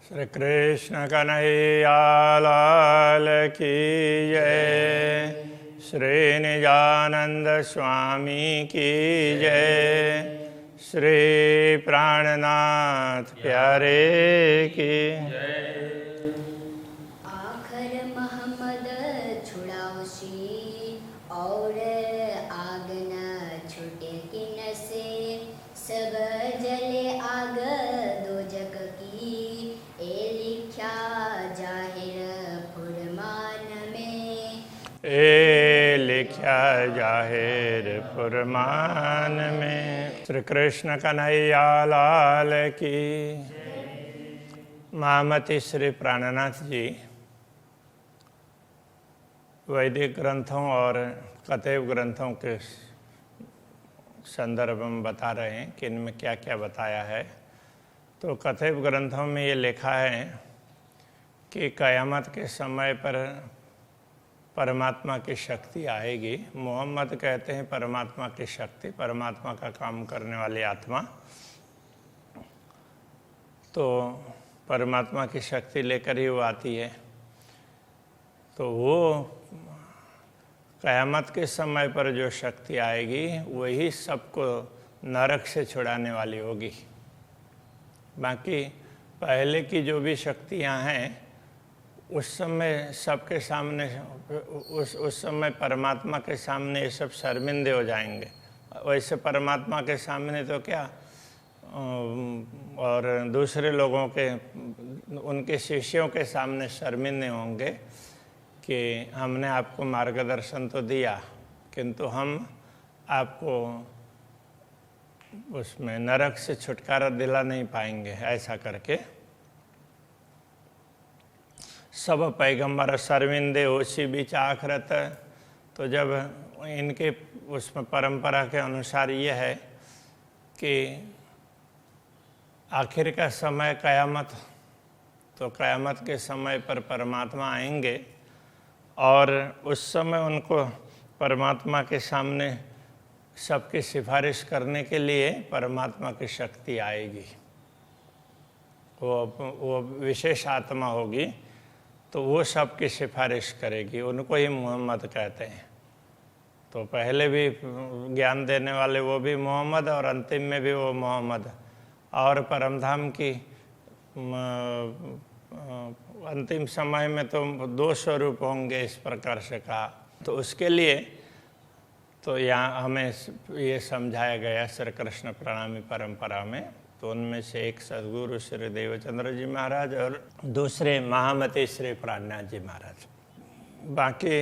श्री कृष्ण कन्हैया लाल की जय। श्री निजानंद स्वामी की जय। श्री प्राणनाथ प्यारे की जय। आखर मोहम्मद छुड़ावशी और आग न छूटे किन से, सब जले आग दो जग की, ए लिख्या जाहिर फुरमान में। ए लिख्या जाहिर फुरमान में। श्री कृष्ण कन्हैया लाल की। महामती श्री प्राणनाथ जी वैदिक ग्रंथों और कथेव ग्रंथों के संदर्भ में बता रहे हैं कि इनमें क्या क्या बताया है। तो कथेव ग्रंथों में ये लिखा है कि क़यामत के समय पर परमात्मा की शक्ति आएगी। मोहम्मद कहते हैं परमात्मा की शक्ति, परमात्मा का काम करने वाली आत्मा। तो परमात्मा की शक्ति लेकर ही वो आती है। तो वो क़यामत के समय पर जो शक्ति आएगी वही सबको नरक से छुड़ाने वाली होगी। बाकी पहले की जो भी शक्तियां हैं उस समय सबके सामने उस समय परमात्मा के सामने ये सब शर्मिंदे हो जाएंगे। वैसे परमात्मा के सामने तो क्या और दूसरे लोगों के उनके शिष्यों के सामने शर्मिंदे होंगे कि हमने आपको मार्गदर्शन तो दिया किंतु हम आपको उसमें नरक से छुटकारा दिला नहीं पाएंगे, ऐसा करके सब पैगंबर शर्मिंदे होशी बीच आखरत। तो जब इनके उसमें परंपरा के अनुसार ये है कि आखिर का समय क़यामत, तो क़यामत के समय पर परमात्मा आएंगे और उस समय उनको परमात्मा के सामने सबकी सिफारिश करने के लिए परमात्मा की शक्ति आएगी। वो विशेष आत्मा होगी तो वो सबकी सिफारिश करेगी। उनको ही मोहम्मद कहते हैं। तो पहले भी ज्ञान देने वाले वो भी मोहम्मद और अंतिम में भी वो मोहम्मद। और परमधाम की अंतिम समय में तो 2 स्वरूप होंगे इस प्रकार से कहा। तो उसके लिए तो यहाँ हमें ये समझाया गया श्री कृष्ण प्रणामी परंपरा में। तो उनमें से एक सद्गुरु श्री देवचंद्र जी महाराज और दूसरे महामती श्री प्राणनाथ जी महाराज। बाकी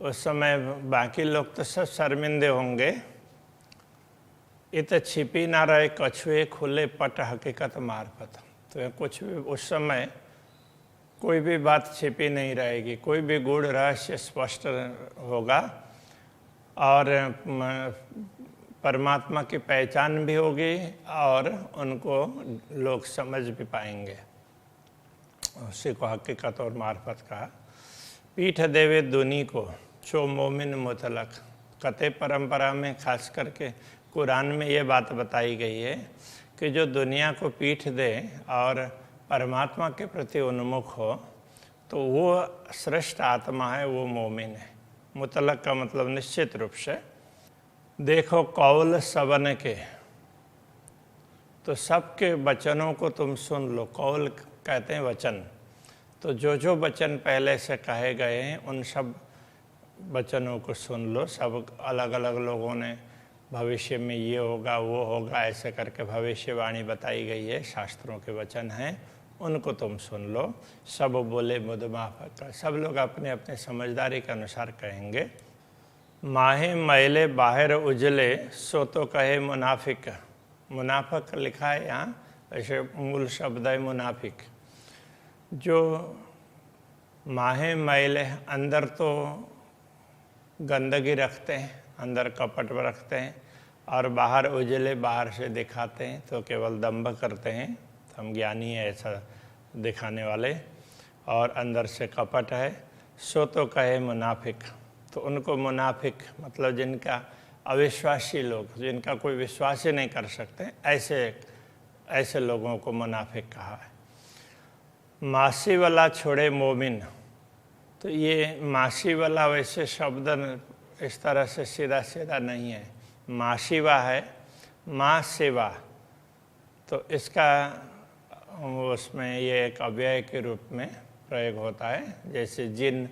उस समय बाकी लोग तो सब शर्मिंदे होंगे। इत छिपी ना रहे कछुए खुले पट हकीकत मार्फत। तो कुछ भी उस समय कोई भी बात छिपी नहीं रहेगी, कोई भी गूढ़ रहस्य स्पष्ट होगा और परमात्मा की पहचान भी होगी और उनको लोग समझ भी पाएंगे। उसी को हकीकत और मार्फत कहा। पीठ देवे दुनी को छो मोमिन मुतलक। कथे परंपरा में खास करके कुरान में ये बात बताई गई है कि जो दुनिया को पीठ दे और परमात्मा के प्रति उन्मुख हो तो वो श्रेष्ठ आत्मा है, वो मोमिन है। मुतलक का मतलब निश्चित रूप से। देखो कौल सबन के, तो सबके वचनों को तुम सुन लो। कौल कहते हैं वचन। तो जो जो वचन पहले से कहे गए हैं उन सब वचनों को सुन लो। सब अलग अलग लोगों ने भविष्य में ये होगा वो होगा ऐसे करके भविष्यवाणी बताई गई है, शास्त्रों के वचन हैं, उनको तुम सुन लो। सब बोले मुद माफ़। सब लोग अपने अपने समझदारी के अनुसार कहेंगे। माहे मैले बाहर उजले सो तो कहे मुनाफिक। मुनाफिक लिखा है यहाँ, ऐसे मूल शब्द है मुनाफिक। जो माहे मैले अंदर तो गंदगी रखते हैं, अंदर कपट रखते हैं और बाहर उजले, बाहर से दिखाते हैं तो केवल दंभ करते हैं, हम ज्ञानी है ऐसा दिखाने वाले, और अंदर से कपट है, सो तो कहे मुनाफिक। तो उनको मुनाफिक मतलब जिनका अविश्वासी लोग, जिनका कोई विश्वास ही नहीं कर सकते, ऐसे लोगों को मुनाफिक कहा है। मासी वाला छोड़े मोमिन, तो ये मासी वाला वैसे शब्द इस तरह से सीधा सीधा नहीं है, माशिवा है, माँ सेवा, तो इसका उसमें ये एक अव्यय के रूप में प्रयोग होता है, जैसे जिन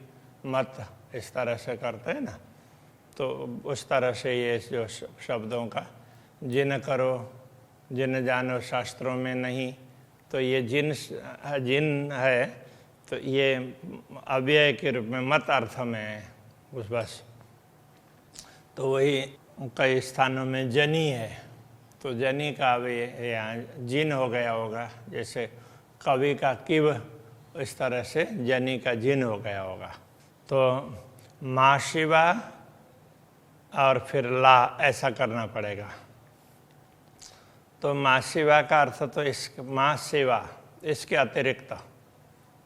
मत इस तरह से करते हैं ना, तो उस तरह से ये जो शब्दों का जिन करो जिन जानो शास्त्रों में नहीं, तो ये जिन है, तो ये अव्यय के रूप में मत अर्थ में है उस बस। तो वही कई स्थानों में जनी है, तो जनी का भी यहाँ जिन हो गया होगा, जैसे कवि का किव, इस तरह से जनी का जिन हो गया होगा। तो माँ शिवा और फिर ला ऐसा करना पड़ेगा। तो माँ शिवा का अर्थ तो इस माँ सेवा, इसके अतिरिक्त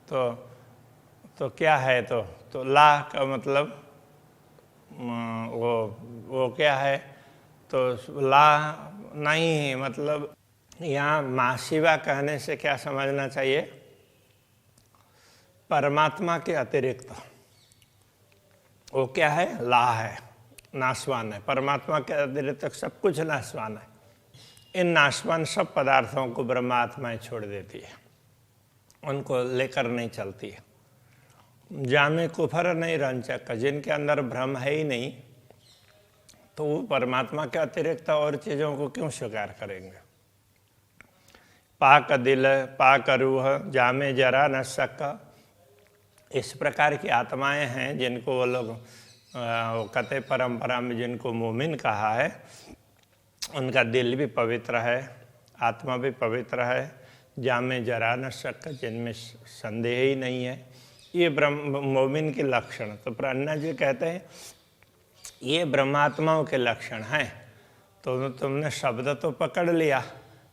तो क्या है, तो ला का मतलब वो क्या है, तो ला नहीं, मतलब यहाँ माँ शिवा कहने से क्या समझना चाहिए, परमात्मा के अतिरिक्त वो क्या है, ला है, नाशवान है। परमात्मा के अतिरिक्त सब कुछ नाशवान है। इन नाशवान सब पदार्थों को ब्रह्मात्माएं छोड़ देती है, उनको लेकर नहीं चलती है। जामे कुफर नहीं रंचक, जिनके अंदर भ्रम है ही नहीं, तो वो परमात्मा के अतिरिक्त और चीज़ों को क्यों स्वीकार करेंगे। पाक दिल पाक रूह जामे जरा न सका, इस प्रकार की आत्माएं हैं जिनको वो लोग कते परंपरा में जिनको मोमिन कहा है, उनका दिल भी पवित्र है, आत्मा भी पवित्र है, जामे जरा न सका, जिनमें संदेह ही नहीं है। ये मोमिन के लक्षण, तो प्रज्ञा जी कहते हैं ये ब्रह्मात्माओं के लक्षण हैं। तो तुमने शब्द तो पकड़ लिया,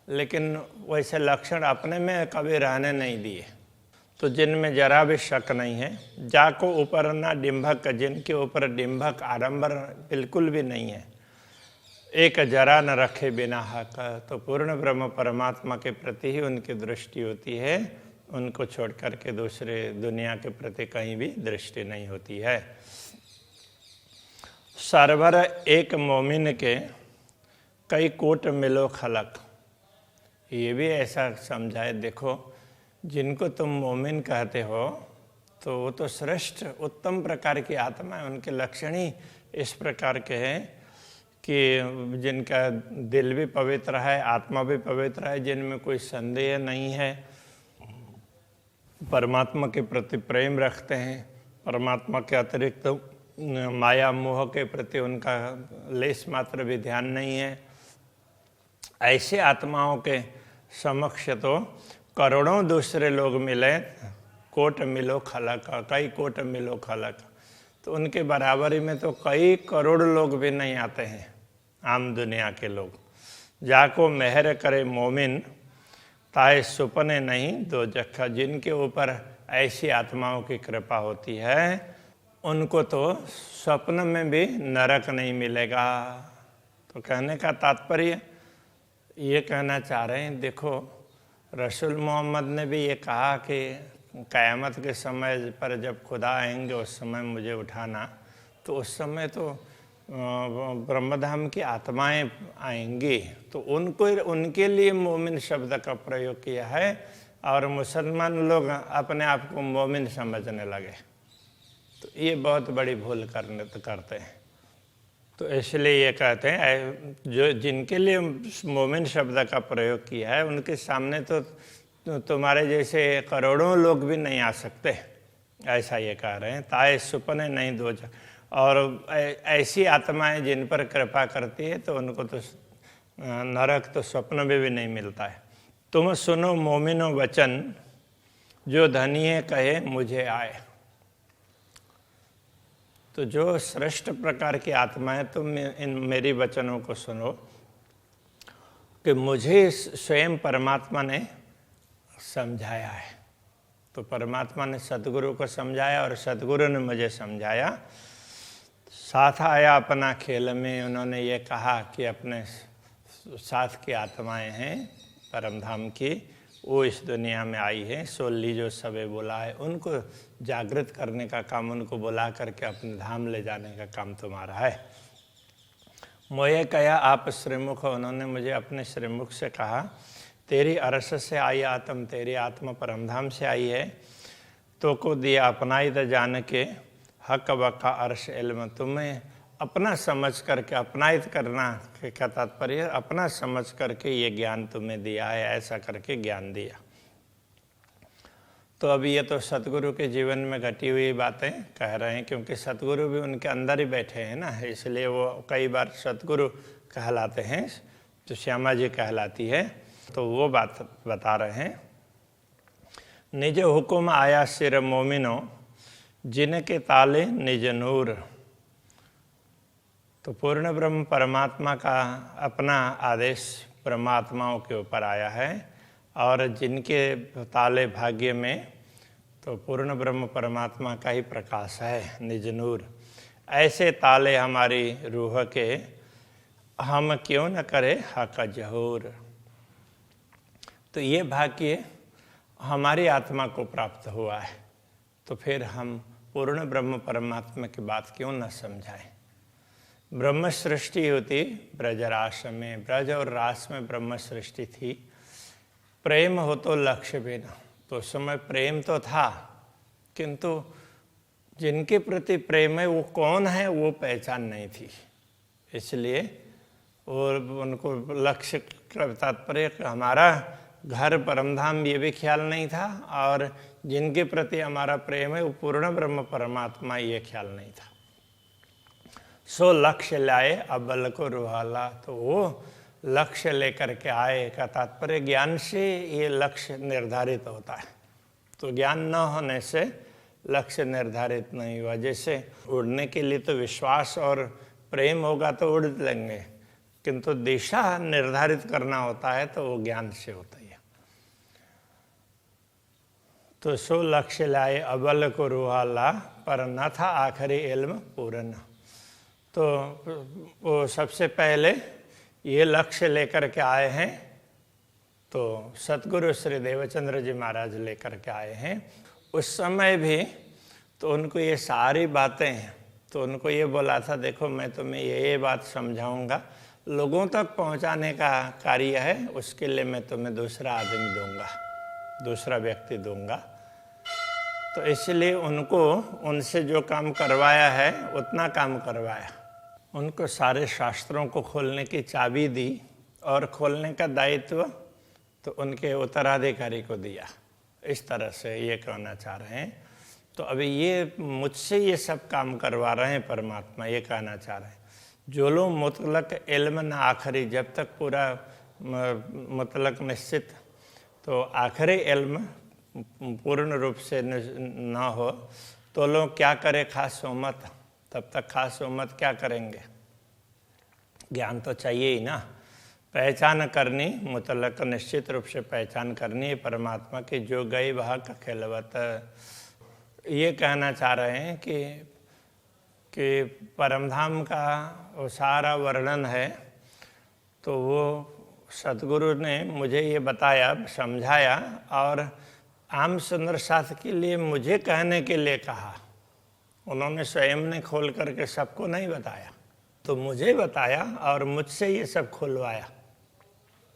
लेकिन वैसे लक्षण अपने में कभी रहने नहीं दिए। तो जिनमें जरा भी शक नहीं है, जाको ऊपर ना डिंभक, जिनके ऊपर डिंभक आडंबर बिल्कुल भी नहीं है, एक जरा न रखे बिना हक, तो पूर्ण ब्रह्म परमात्मा के प्रति ही उनकी दृष्टि होती है, उनको छोड़ करके दूसरे दुनिया के प्रति कहीं भी दृष्टि नहीं होती है। सरवर एक मोमिन के कई कोट मिलो खलक, ये भी ऐसा समझाए, देखो जिनको तुम मोमिन कहते हो तो वो तो श्रेष्ठ उत्तम प्रकार की आत्मा है, उनके लक्षण ही इस प्रकार के हैं कि जिनका दिल भी पवित्र है, आत्मा भी पवित्र है, जिनमें कोई संदेह नहीं है, परमात्मा के प्रति प्रेम रखते हैं, परमात्मा के अतिरिक्त माया मोह के प्रति उनका लेश मात्र भी ध्यान नहीं है। ऐसे आत्माओं के समक्ष तो करोड़ों दूसरे लोग मिले, कोट मिलो खलक, कई कोट मिलो खलक, तो उनके बराबरी में तो कई करोड़ लोग भी नहीं आते हैं, आम दुनिया के लोग। जाको मेहर करे मोमिन ताए सुपने नहीं दो जखा, जिनके ऊपर ऐसी आत्माओं की कृपा होती है उनको तो स्वप्न में भी नरक नहीं मिलेगा। तो कहने का तात्पर्य ये कहना चाह रहे हैं, देखो रसूल मोहम्मद ने भी ये कहा कि क़यामत के समय पर जब खुदा आएंगे उस समय मुझे उठाना, तो उस समय तो ब्रह्मधाम की आत्माएं आएंगी, तो उनको उनके लिए मोमिन शब्द का प्रयोग किया है, और मुसलमान लोग अपने आप को मोमिन समझने लगे, तो ये बहुत बड़ी भूल करते हैं। तो इसलिए ये कहते हैं जो जिनके लिए मोमिन शब्द का प्रयोग किया है उनके सामने तो तुम्हारे जैसे करोड़ों लोग भी नहीं आ सकते, ऐसा ये कह रहे हैं। ताए सुपने नहीं दो, और ऐसी आत्माएं जिन पर कृपा करती है तो उनको तो नरक तो स्वप्न में भी नहीं मिलता है। तुम सुनो मोमिनो वचन, जो धनी है कहे मुझे आए। तो जो श्रेष्ठ प्रकार की आत्मा है, तुम इन मेरी वचनों को सुनो कि मुझे स्वयं परमात्मा ने समझाया है। तो परमात्मा ने सतगुरु को समझाया और सतगुरु ने मुझे समझाया। साथ आया अपना खेल में, उन्होंने ये कहा कि अपने साथ की आत्माएं हैं परमधाम की, वो इस दुनिया में आई है। सो लीजो सबे बुला है, उनको जागृत करने का काम, उनको बुला करके अपने धाम ले जाने का काम तुम्हारा है। मोये कया आप श्रीमुख, उन्होंने मुझे अपने श्रीमुख से कहा, तेरी अरस से आई आत्म, तेरी आत्मा परमधाम से आई है। तो को दिया अपनाई त जान के, हक बका अर्श इल्म, तुम्हें अपना समझ करके, अपनायत करना का तात्पर्य अपना समझ करके ये ज्ञान तुम्हें दिया है, ऐसा करके ज्ञान दिया। तो अभी ये तो सतगुरु के जीवन में घटी हुई बातें कह रहे हैं, क्योंकि सतगुरु भी उनके अंदर ही बैठे हैं ना, इसलिए वो कई बार सतगुरु कहलाते हैं, तो श्यामा जी कहलाती है। तो वो बात बता रहे हैं। निज हुकुम आया सिर मोमिनो, जिनके ताले निज नूर। तो पूर्ण ब्रह्म परमात्मा का अपना आदेश परमात्माओं के ऊपर आया है, और जिनके ताले भाग्य में तो पूर्ण ब्रह्म परमात्मा का ही प्रकाश है, निज नूर। ऐसे ताले हमारी रूह के, हम क्यों न करें हक जहूर। तो ये भाग्य हमारी आत्मा को प्राप्त हुआ है, तो फिर हम पूर्ण ब्रह्म परमात्मा की बात क्यों न समझाएं। ब्रह्म सृष्टि होती ब्रजरास में, ब्रज और रास में ब्रह्म सृष्टि थी। प्रेम हो तो लक्ष्य बिना, तो उस समय प्रेम तो था, किंतु जिनके प्रति प्रेम है वो कौन है वो पहचान नहीं थी, इसलिए और उनको लक्ष्य का तात्पर्य हमारा घर परमधाम ये भी ख्याल नहीं था, और जिनके प्रति हमारा प्रेम है वो पूर्ण ब्रह्म परमात्मा ये ख्याल नहीं था। सो लक्ष्य लाए अबल को रुहाला, तो वो लक्ष्य लेकर के आए का तात्पर्य ज्ञान से ये लक्ष्य निर्धारित होता है। तो ज्ञान न होने से लक्ष्य निर्धारित नहीं हुआ। जैसे उड़ने के लिए तो विश्वास और प्रेम होगा तो उड़ लेंगे, किंतु दिशा निर्धारित करना होता है तो वो ज्ञान से होता है। तो सो लक्ष्य लाए अबल को रुहाला, पर न था आखिरी इल्म पूर्ण। तो वो सबसे पहले ये लक्ष्य लेकर के आए हैं, तो सतगुरु श्री देवचंद्र जी महाराज लेकर के आए हैं। उस समय भी तो उनको ये सारी बातें, तो उनको ये बोला था, देखो मैं तुम्हें ये बात समझाऊंगा, लोगों तक पहुंचाने का कार्य है, उसके लिए मैं तुम्हें दूसरा आदमी दूंगा, दूसरा व्यक्ति दूंगा। तो इसलिए उनको उनसे जो काम करवाया है उतना काम करवाया। उनको सारे शास्त्रों को खोलने की चाबी दी, और खोलने का दायित्व तो उनके उत्तराधिकारी को दिया। इस तरह से ये कहना चाह रहे हैं। तो अभी ये मुझसे ये सब काम करवा रहे हैं परमात्मा, ये कहना चाह रहे हैं। जो लोग मुतलक इल्म न आखिरी, जब तक पूरा मुतलक निश्चित तो आखिरी इल्म पूर्ण रूप से न हो, तो लोग क्या करें खास उम्मत, तब तक खास उम्मत क्या करेंगे। ज्ञान तो चाहिए ही ना, पहचान करनी, मुतलक निश्चित रूप से पहचान करनी है परमात्मा की, जो गई वह का खिलवत। ये कहना चाह रहे हैं कि परमधाम का वो सारा वर्णन है, तो वो सतगुरु ने मुझे ये बताया, समझाया, और आम सुंदर साथ के लिए मुझे कहने के लिए कहा। उन्होंने स्वयं ने खोल करके सबको नहीं बताया, तो मुझे बताया और मुझसे ये सब खुलवाया,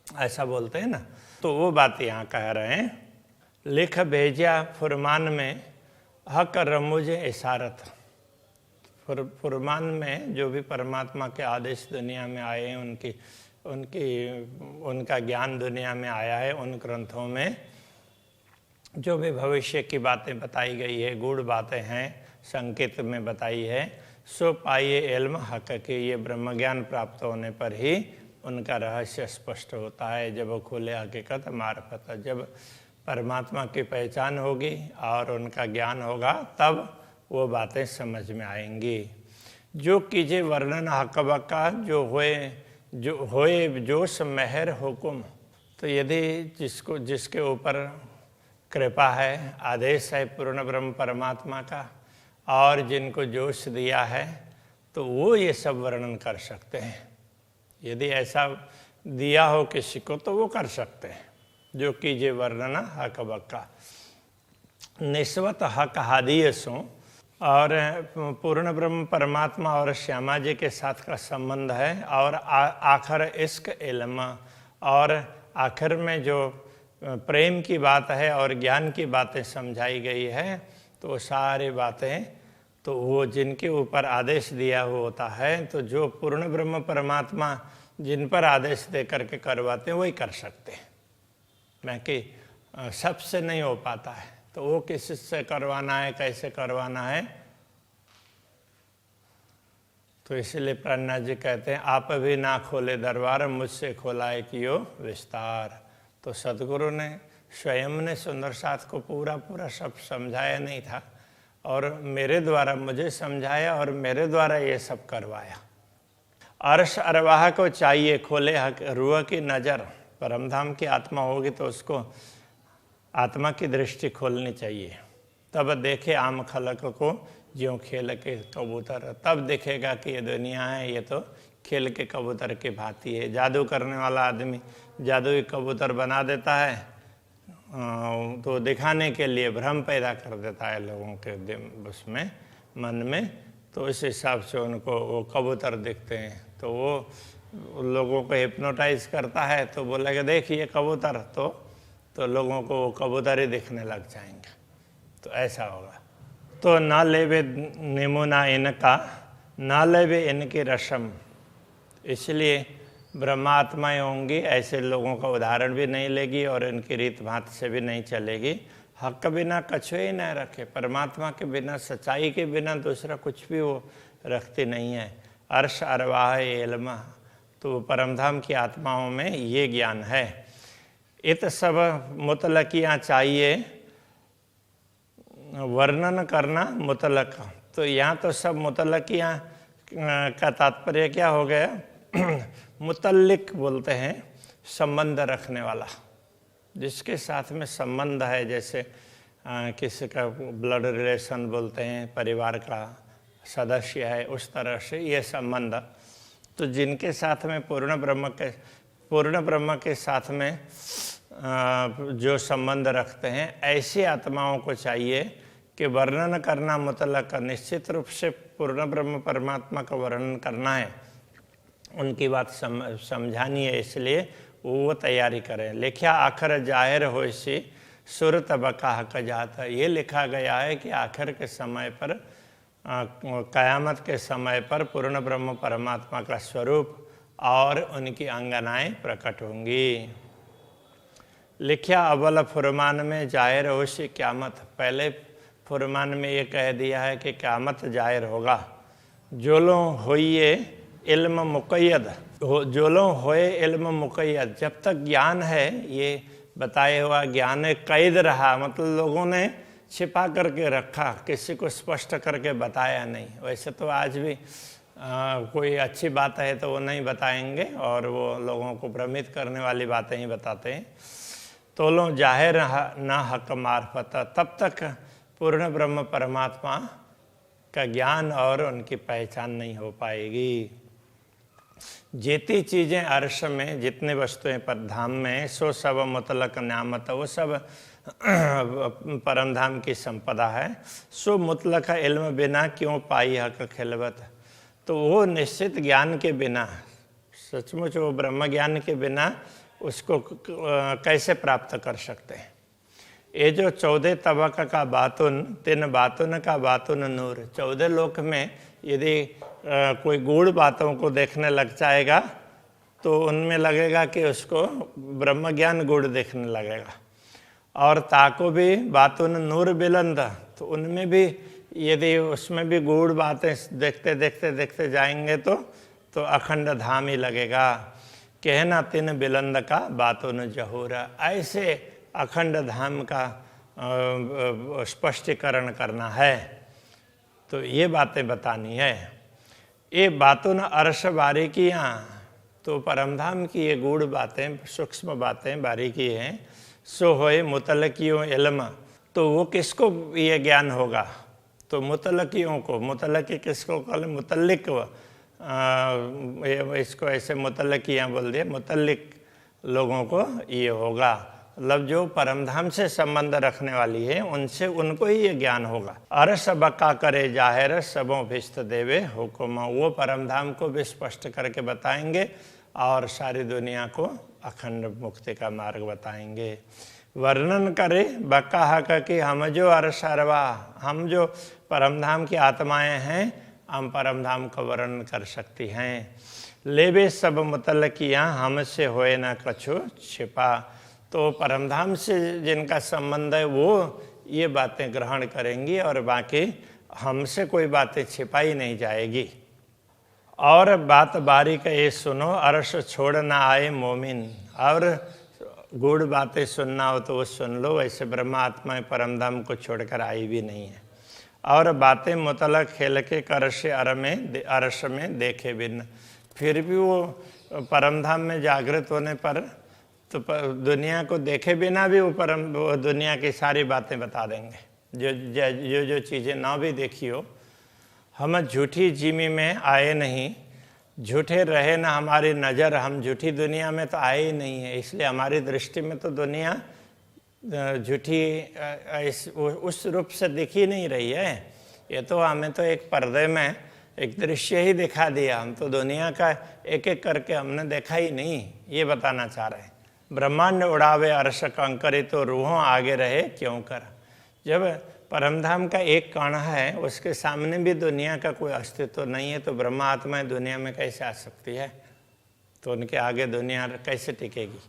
ऐसा बोलते हैं ना। तो वो बात यहाँ कह रहे हैं। लिख भेजा फुरमान में, हक रमुज इशारत। फुरमान में जो भी परमात्मा के आदेश दुनिया में आए हैं, उनका ज्ञान दुनिया में आया है, उन ग्रंथों में जो भी भविष्य की बातें बताई गई है, गूढ़ बातें हैं, संकेत में बताई है, सो पाइए इल्म हक के। ये ब्रह्म ज्ञान प्राप्त होने पर ही उनका रहस्य स्पष्ट होता है, जब वो खुले हकीकत मार्फत। जब परमात्मा की पहचान होगी और उनका ज्ञान होगा, तब वो बातें समझ में आएंगी। जो कीजिए वर्णन हकबक का, जो होए जोश मेहर हुकुम। तो यदि जिसके ऊपर कृपा है, आदेश है पूर्ण ब्रह्म परमात्मा का, और जिनको जोश दिया है, तो वो ये सब वर्णन कर सकते हैं। यदि ऐसा दिया हो किसी को तो वो कर सकते हैं, जो कीजिए वर्णना हक बक्का। निस्वत हक हादीसों और पूर्ण ब्रह्म परमात्मा और श्यामा जी के साथ का संबंध है, और आखिर इश्क इल्म, और आखिर में जो प्रेम की बात है और ज्ञान की बातें समझाई गई है, तो वो सारी बातें तो वो जिनके ऊपर आदेश दिया हुआ होता है, तो जो पूर्ण ब्रह्म परमात्मा जिन पर आदेश दे करके करवाते हैं वही कर सकते हैं, मैं कि सबसे नहीं हो पाता है। तो वो किस से करवाना है, कैसे करवाना है, तो इसलिए प्रज्ञा जी कहते हैं आप भी ना खोले दरबार, मुझसे खोला है कियो विस्तार। तो सदगुरु ने स्वयं ने सुंदर साथ को पूरा पूरा सब समझाया नहीं था, और मेरे द्वारा मुझे समझाया और मेरे द्वारा ये सब करवाया। अर्श अरवाह को चाहिए खोले हक रूह की नज़र। परमधाम की आत्मा होगी तो उसको आत्मा की दृष्टि खोलनी चाहिए, तब देखे आम खलक को ज्यों खेल के कबूतर। तब दिखेगा कि ये दुनिया है, ये तो खेल के कबूतर की भांति है। जादू करने वाला आदमी जादुई कबूतर बना देता है, तो दिखाने के लिए भ्रम पैदा कर देता है लोगों के उसमें मन में, तो इस हिसाब से उनको वो कबूतर दिखते हैं। तो वो लोगों को हिप्नोटाइज करता है, तो बोलेगा देखिए कबूतर, तो लोगों को वो कबूतर ही दिखने लग जाएंगे। तो ऐसा होगा। तो ना लेवे नमूना इनका, ना लेवे इनकी रस्म। इसलिए ब्रह्मात्माएँ होंगी, ऐसे लोगों का उदाहरण भी नहीं लेगी और इनकी रीत भात से भी नहीं चलेगी। हक के बिना कछुए ही न रखे, परमात्मा के बिना, सच्चाई के बिना दूसरा कुछ भी वो रखती नहीं है। अर्श अरवाह इल्म, तो परमधाम की आत्माओं में ये ज्ञान है। इत सब मुतलकियाँ चाहिए वर्णन करना मुतलक। तो यहाँ तो सब मुतलकियाँ का तात्पर्य क्या हो गया, मुतल्लिक बोलते हैं संबंध रखने वाला, जिसके साथ में संबंध है। जैसे किसी का ब्लड रिलेशन बोलते हैं, परिवार का सदस्य है, उस तरह से ये संबंध। तो जिनके साथ में पूर्ण ब्रह्म के साथ में जो संबंध रखते हैं, ऐसी आत्माओं को चाहिए कि वर्णन करना मुतलक, निश्चित रूप से पूर्ण ब्रह्म परमात्मा का वर्णन करना है, उनकी बात समझानी है, इसलिए वो तैयारी करें। लिखा आखिर जाहिर हो सी सुर तबका हक जाता। ये लिखा गया है कि आखिर के समय पर, क़यामत के समय पर पूर्ण ब्रह्म परमात्मा का स्वरूप और उनकी अंगनाएं प्रकट होंगी। लिखा अव्वल फुरमान में जाहिर हो सी क़यामत। पहले फुरमान में ये कह दिया है कि क़यामत जाहिर होगा। जोलो होइए इल्म मुक़य्यद, जोलो होए इल्म मुक़य्यद। जब तक ज्ञान है, ये बताया हुआ ज्ञान कैद रहा, मतलब लोगों ने छिपा करके रखा, किसी को स्पष्ट करके बताया नहीं। वैसे तो आज भी कोई अच्छी बात है तो वो नहीं बताएंगे, और वो लोगों को भ्रमित करने वाली बातें ही बताते हैं। तो लो जाहिर ना हक मार्फत, तब तक पूर्ण ब्रह्म परमात्मा का ज्ञान और उनकी पहचान नहीं हो पाएगी। जितनी चीज़ें अर्श में, जितने वस्तुएं पर धाम में, सो सब मुतलक न्यामत, वो सब परमधाम की संपदा है। सो मुतलक इल्म बिना क्यों पाई हक खिलवत। तो वो निश्चित ज्ञान के बिना, सचमुच वो ब्रह्म ज्ञान के बिना उसको कैसे प्राप्त कर सकते हैं। ये जो 14 तबक का बातुन, 3 बातुन का बातुन नूर। 14 लोक में यदि कोई गूढ़ बातों को देखने लग जाएगा तो उनमें लगेगा कि उसको ब्रह्म ज्ञान गूढ़ देखने लगेगा। और ताको भी बातुन नूर बिलंद, तो उनमें भी यदि उसमें भी गूढ़ बातें देखते देखते देखते जाएंगे तो अखंड धाम ही लगेगा। कहना 3 बिलंद का बातुन जहूरा। ऐसे अखंड धाम का स्पष्टीकरण करना है, तो ये बातें बतानी है। ये बातुन अर्श बारीकियाँ, तो परमधाम की ये गूढ़ बातें, सूक्ष्म बातें, बारीकी हैं। सो होए मुतलकियों इल्म, तो वो किसको ये ज्ञान होगा, तो मुतलकियों को। मुतलकी किसको कहते, मुतल्लिक। इसको ऐसे मुतलकियाँ बोल दिए, मुतल्लिक लोगों को ये होगा। मतलब जो परमधाम से संबंध रखने वाली है उनसे उनको ही ये ज्ञान होगा। अरस बक्का करे जाहिर सबों भिस्त देवे हुकुम, वो परमधाम को भी स्पष्ट करके बताएंगे और सारी दुनिया को अखंड मुक्ति का मार्ग बताएंगे। वर्णन करे बक्का हक कि हम जो अरसरवा, हम जो परमधाम की आत्माएं हैं, हम परमधाम का वर्णन कर सकती हैं। लेवे सब मुतल किया हमसे होए न कछु छिपा, तो परमधाम से जिनका संबंध है वो ये बातें ग्रहण करेंगी और बाकी हमसे कोई बातें छिपाई नहीं जाएगी। और बात बारी का ये सुनो अरस छोड़ ना आए मोमिन, और गूढ़ बातें सुनना हो तो वो सुन लो, वैसे ब्रह्मात्मा परमधाम को छोड़कर आई भी नहीं है। और बातें मुतलक खेल के करश अरस में देखे बिन, फिर भी वो परमधाम में जागृत होने पर तो दुनिया को देखे बिना भी वो दुनिया की सारी बातें बता देंगे, जो चीज़ें ना भी देखी हो। हम झूठी जिमी में आए नहीं, झूठे रहे ना हमारी नज़र, हम झूठी दुनिया में तो आए ही नहीं है, इसलिए हमारी दृष्टि में तो दुनिया झूठी उस रूप से दिख ही नहीं रही है। ये तो हमें तो एक पर्दे में एक दृश्य ही दिखा दिया, हम तो दुनिया का एक एक करके हमने देखा ही नहीं, ये बताना चाह रहे हैं। ब्रह्मांड उड़ावे अर्श कंकरे तो रूहों आगे रहे क्यों कर, जब परमधाम का एक कण है उसके सामने भी दुनिया का कोई अस्तित्व नहीं है, तो ब्रह्मा आत्मा दुनिया में कैसे आ सकती है, तो उनके आगे दुनिया कैसे टिकेगी।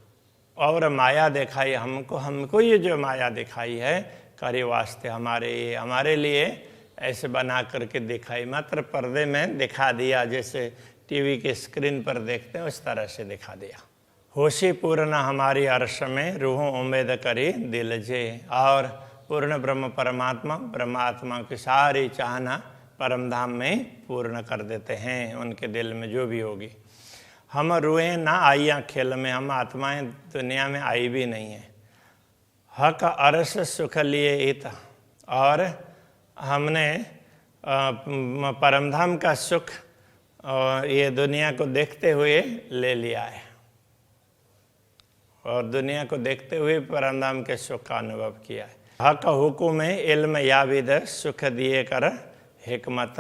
और माया दिखाई हमको ये जो माया दिखाई है करे वास्ते हमारे लिए ऐसे बना करके दिखाई, मात्र पर्दे में दिखा दिया, जैसे टीवी के स्क्रीन पर देखते हैं उस तरह से दिखा दिया। होशी पूर्ण हमारी अर्श में रूहों उम्मीद करी दिल जे, और पूर्ण ब्रह्म परमात्मा की सारी चाहना परमधाम में पूर्ण कर देते हैं, उनके दिल में जो भी होगी। हम रूहें ना आइयाँ खेल में, हम आत्माएं दुनिया में आई भी नहीं है। हक अरस सुख लिए इत, और हमने परमधाम का सुख ये दुनिया को देखते हुए ले लिया है, और दुनिया को देखते हुए परमधाम के सुख का अनुभव किया है। हक हुकुम इल्म याविद सुख दिए कर हिकमत,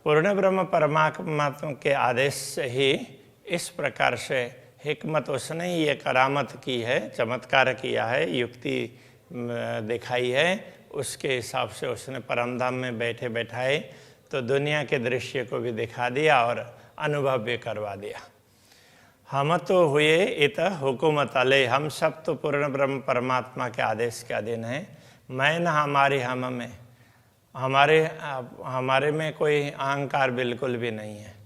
पूर्ण ब्रह्म परमात्मा के आदेश से ही इस प्रकार से हिकमत उसने ये करामत की है, चमत्कार किया है, युक्ति दिखाई है, उसके हिसाब से उसने परमधाम में बैठे बैठाए तो दुनिया के दृश्य को भी दिखा दिया और अनुभव भी करवा दिया। हम तो हुए इत हुकुमत अले, हम सब तो पूर्ण ब्रह्म परमात्मा के आदेश के अधीन हैं। मैं न हमारी हम में, हमारे में कोई अहंकार बिल्कुल भी नहीं है।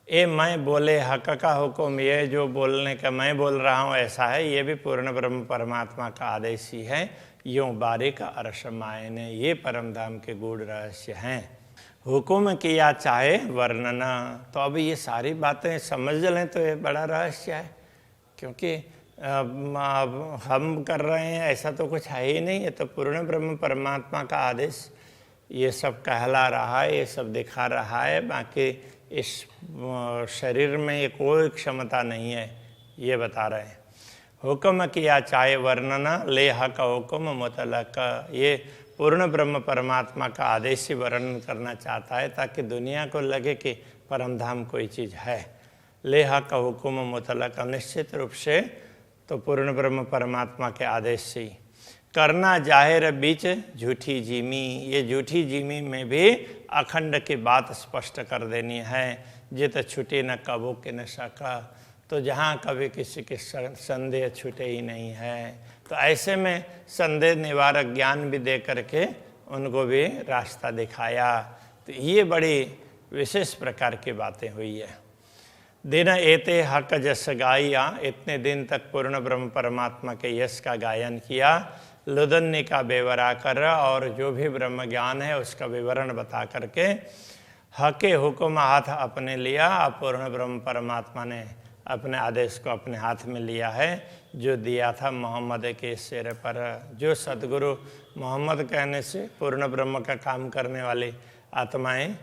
ये मैं बोले हक का हुक्म, ये जो बोलने का मैं बोल रहा हूँ ऐसा है, ये भी पूर्ण ब्रह्म परमात्मा का आदेश ही है। यूँ बारीक अर्श मायने, ये परमधाम के गूढ़ रहस्य हैं। हुकुम किया चाहे वर्णना, तो अब ये सारी बातें समझ लें तो ये बड़ा रहस्य है, क्योंकि हम कर रहे हैं ऐसा तो कुछ है ही नहीं, ये तो पूर्ण ब्रह्म परमात्मा का आदेश ये सब कहला रहा है, ये सब दिखा रहा है। बाकी इस शरीर में ये कोई क्षमता नहीं है, ये बता रहे हैं। हुक्म किया चाहे वर्णना ले हक हुक्म मुतलक, ये पूर्ण ब्रह्म परमात्मा का आदेश ही वर्णन करना चाहता है ताकि दुनिया को लगे कि परमधाम कोई चीज़ है। ले हक हुक्म मुतलक, निश्चित रूप से तो पूर्ण ब्रह्म परमात्मा के आदेश से ही करना जाहिर बीच झूठी जीमी, ये झूठी जीमी में भी अखंड की बात स्पष्ट कर देनी है। जित छुटे न कबो के न सका, तो जहाँ कभी किसी के संदेह छूटे ही नहीं है, तो ऐसे में संदेह निवारक ज्ञान भी दे करके उनको भी रास्ता दिखाया। तो ये बड़ी विशेष प्रकार की बातें हुई है। दिन एते हक जस गाया, इतने दिन तक पूर्ण ब्रह्म परमात्मा के यश का गायन किया। लुदन्य का बेवरा कर, और जो भी ब्रह्म ज्ञान है उसका विवरण बता करके हके हुक्म हाथ अपने लिया। पूर्ण ब्रह्म परमात्मा ने अपने आदेश को अपने हाथ में लिया है, जो दिया था मोहम्मद के सिर पर। जो सदगुरु मोहम्मद कहने से पूर्ण ब्रह्म का काम करने वाली आत्माएं,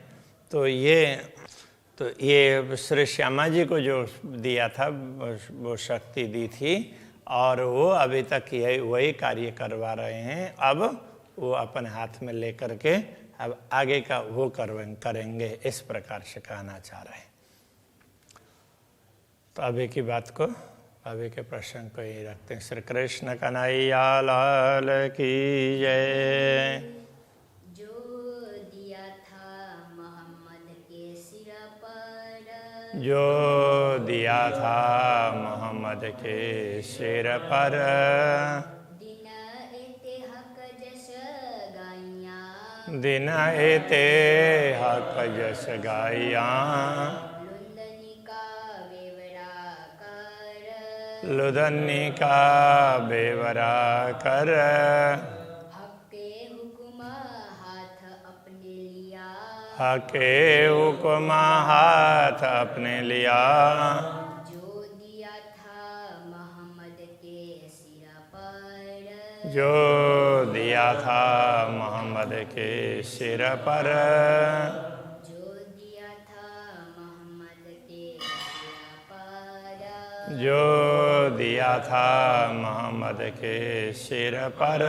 तो ये श्री श्यामा जी को जो दिया था वो शक्ति दी थी, और वो अभी तक यही वही कार्य करवा रहे हैं। अब वो अपने हाथ में लेकर के अब आगे का वो करेंगे, इस प्रकार से कहना चाह रहे हैं। तो अभी की बात को, अभी के प्रश्न को ही रखते हैं। श्री कृष्ण कन्हैया लाल की जय। जो दिया था मोहम्मद के सिर पर, जो दिया था मोहम्मद के सिर पर, दिन एते हक जस गाइया, दिन एते हक जस गाइया, लुंदनी का बेवरा कर, लुदन्नी का बेवरा कर, हक्के हुक्म हाथ अपने लिया, हके हुक्म हाथ अपने लिया, जो दिया था मोहम्मद के सिर पर, जो दिया था मोहम्मद के सिर पर, जो दिया था मोहम्मद के सिर पर, जो दिया था मोहम्मद के सिर पर,